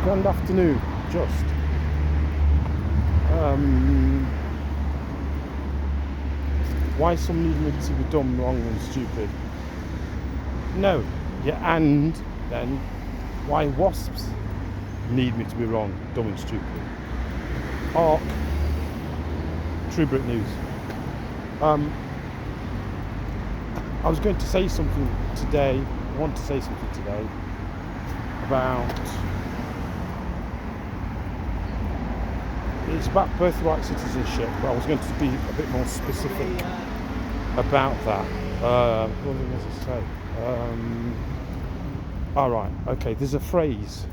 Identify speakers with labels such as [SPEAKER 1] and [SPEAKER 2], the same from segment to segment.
[SPEAKER 1] Grand afternoon, just. Why some need me to be dumb, wrong and stupid? No. Yeah, and then why wasps need me to be wrong, dumb and stupid? Arc. True Brit News. I was going to say something today, I want to say something today about, it's about birthright citizenship, but I was going to be a bit more specific about that. What was I going to say? Alright, okay, there's a phrase,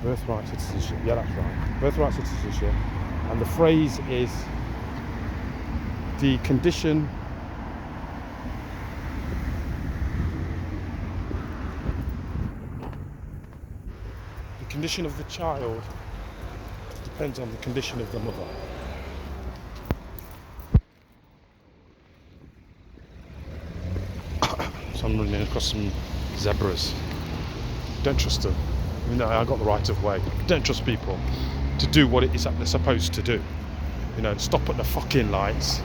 [SPEAKER 1] birthright citizenship, yeah, that's right, birthright citizenship, and the phrase is the condition of the child depends on the condition of the mother. So I'm running across some zebras. Don't trust them. I mean, I got the right of way. Don't trust people to do what it is that they're supposed to do. You know, stop at the fucking lights.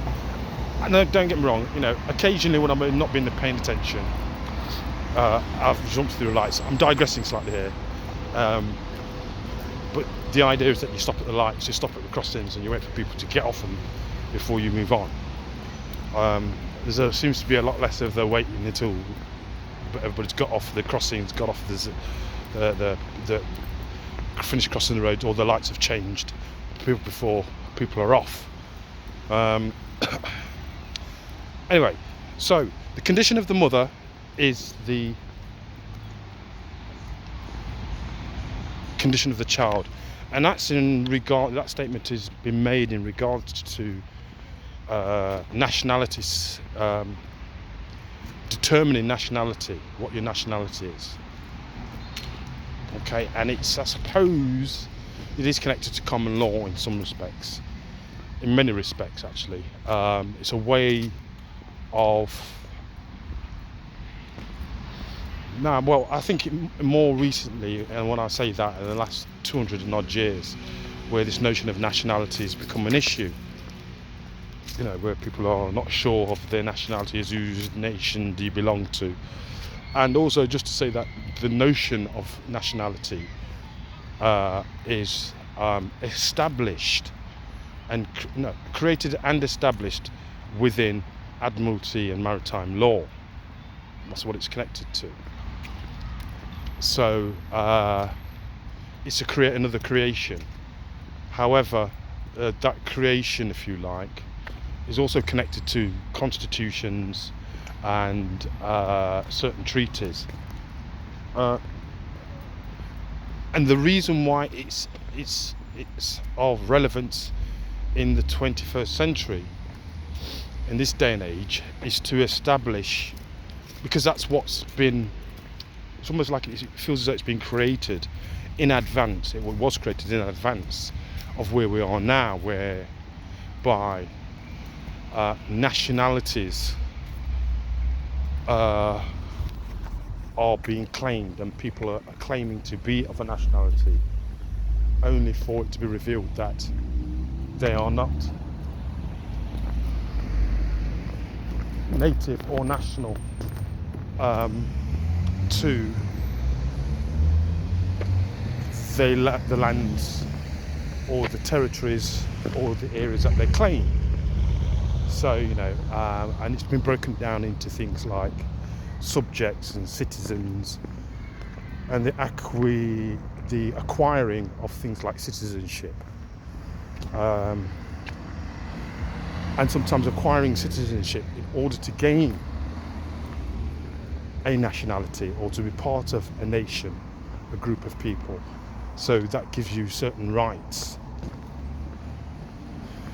[SPEAKER 1] And don't get me wrong, you know, occasionally when I'm not being paying attention, I've jumped through the lights. I'm digressing slightly here. But the idea is that you stop at the lights, you stop at the crossings, and you wait for people to get off them before you move on. There seems to be a lot less of the waiting until everybody's got off the crossings, got off the finished crossing the road, or the lights have changed before people are off. Anyway, so the condition of the mother is the condition of the child, and that statement has been made in regards to nationalities, determining nationality, what your nationality is. Okay, and I suppose it is connected to common law in some respects, in many respects actually. It's a way of I think more recently, and when I say that, in the last 200 and odd years, where this notion of nationality has become an issue. You know, where people are not sure of their nationality, as whose nation do you belong to. And also just to say that the notion of nationality is established and created and established within Admiralty and maritime law. That's what it's connected to. So it's another creation. However, that creation, if you like, is also connected to constitutions and certain treaties. And the reason why it's of relevance in the 21st century, in this day and age, is to establish, because that's what's been, it's almost like it feels as though it's been created in advance. It was created in advance of where we are now, whereby nationalities are being claimed, and people are claiming to be of a nationality, only for it to be revealed that they are not native or national to the lands or the territories or the areas that they claim. So, you know, and it's been broken down into things like subjects and citizens, and the acquiring of things like citizenship, and sometimes acquiring citizenship in order to gain a nationality or to be part of a nation, a group of people. So that gives you certain rights.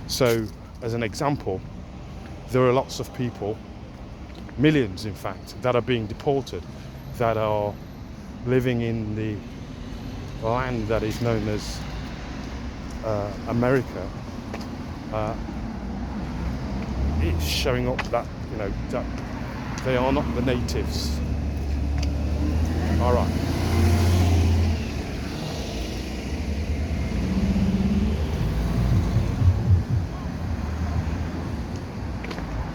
[SPEAKER 1] So, as an example, there are lots of people, millions in fact, that are being deported, that are living in the land that is known as America. It's showing up that, you know, that they are not the natives All right. I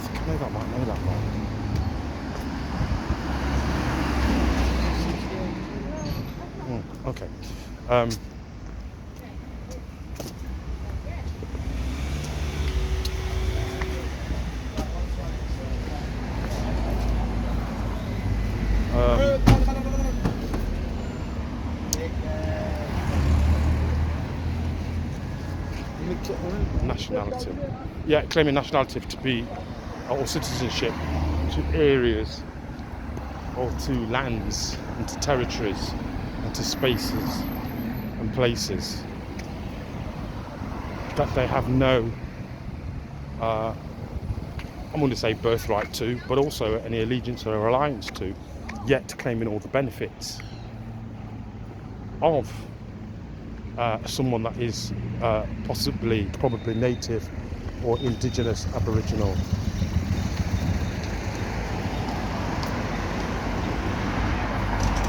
[SPEAKER 1] think I know that might know that one. Okay. Nationality. Yeah, claiming nationality to be or citizenship to areas or to lands and to territories and to spaces and places that they have no I'm going to say birthright to, but also any allegiance or alliance to, yet claiming all the benefits of someone that is probably native or indigenous Aboriginal.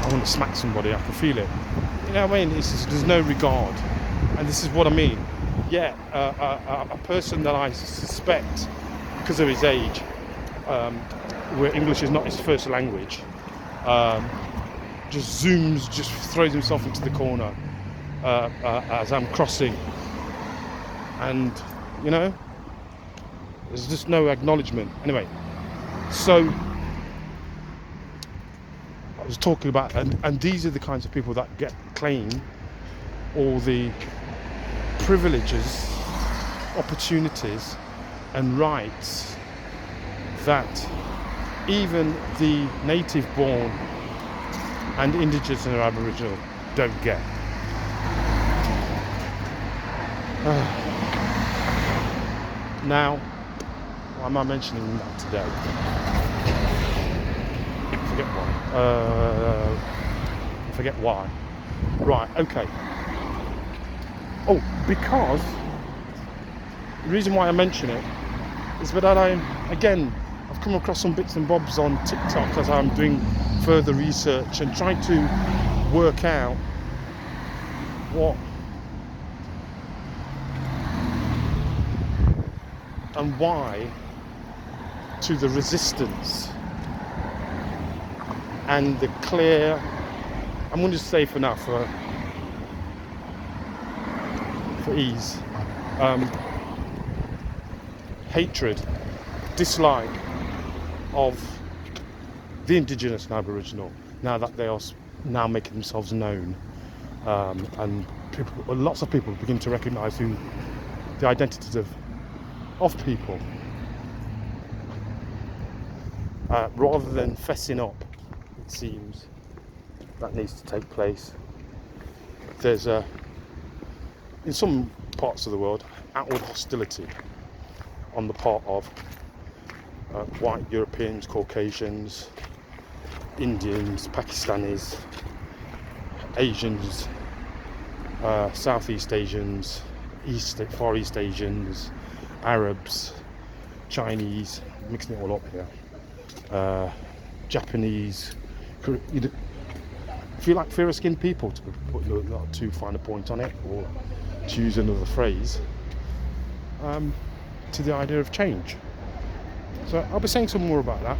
[SPEAKER 1] I want to smack somebody, I can feel it. You know what I mean? There's no regard. And this is what I mean. Yeah, a person that I suspect, because of his age, where English is not his first language, just throws himself into the corner as I'm crossing. And, you know, there's just no acknowledgement. Anyway, so I was talking about, and these are the kinds of people that claim all the privileges, opportunities and rights that even the native born and indigenous and Aboriginal don't get. Now, why am I mentioning that today? Forget why. Right, okay. Oh, because the reason why I mention it is that I've come across some bits and bobs on TikTok as I'm doing further research and trying to work out what and why to the resistance and the clear, I'm going to say for now, for ease, hatred, dislike of the indigenous and Aboriginal, now that they are now making themselves known, and lots of people begin to recognise the identities of people, rather than fessing up. It seems that needs to take place. There's in some parts of the world, outward hostility on the part of white Europeans, Caucasians, Indians, Pakistanis, Asians, Southeast Asians, Far East Asians, Arabs, Chinese, mixing it all up here, Japanese. If you like fair-skinned people, to put not too fine a point on it, or to use another phrase, to the idea of change. So I'll be saying some more about that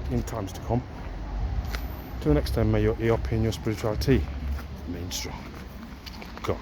[SPEAKER 1] in times to come. Till the next time, may your ERP and your spirituality remain strong. Go on.